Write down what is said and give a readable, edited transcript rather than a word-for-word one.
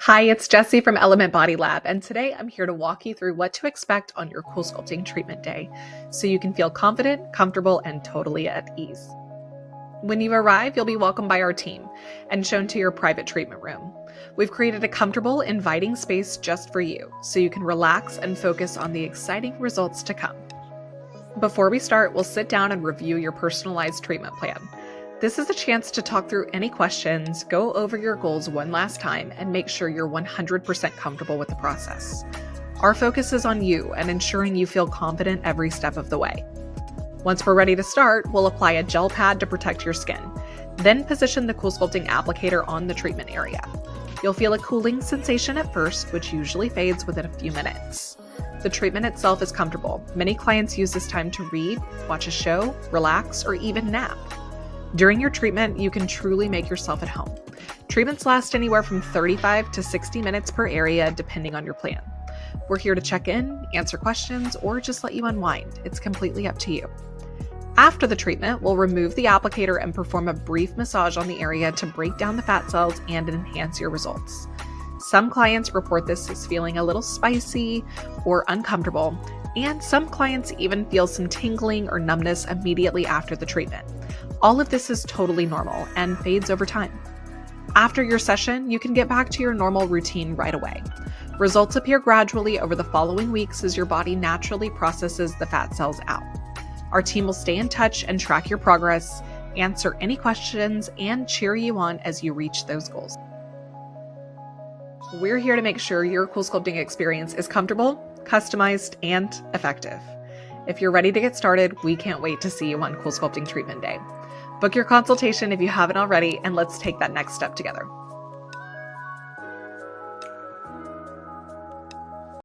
Hi, it's Jessie from Element Body Lab, and today I'm here to walk you through what to expect on your CoolSculpting treatment day so you can feel confident, comfortable, and totally at ease. When you arrive, you'll be welcomed by our team and shown to your private treatment room. We've created a comfortable, inviting space just for you so you can relax and focus on the exciting results to come. Before we start, we'll sit down and review your personalized treatment plan. This is a chance to talk through any questions, go over your goals one last time, and make sure you're 100% comfortable with the process. Our focus is on you and ensuring you feel confident every step of the way. Once we're ready to start, we'll apply a gel pad to protect your skin. Then position the CoolSculpting applicator on the treatment area. You'll feel a cooling sensation at first, which usually fades within a few minutes. The treatment itself is comfortable. Many clients use this time to read, watch a show, relax, or even nap. During your treatment, you can truly make yourself at home. Treatments last anywhere from 35 to 60 minutes per area, depending on your plan. We're here to check in, answer questions, or just let you unwind. It's completely up to you. After the treatment, we'll remove the applicator and perform a brief massage on the area to break down the fat cells and enhance your results. Some clients report this as feeling a little spicy or uncomfortable, and some clients even feel some tingling or numbness immediately after the treatment. All of this is totally normal and fades over time. After your session, you can get back to your normal routine right away. Results appear gradually over the following weeks as your body naturally processes the fat cells out. Our team will stay in touch and track your progress, answer any questions, and cheer you on as you reach those goals. We're here to make sure your CoolSculpting experience is comfortable, customized, and effective. If you're ready to get started, we can't wait to see you on CoolSculpting Treatment Day. Book your consultation if you haven't already, and let's take that next step together.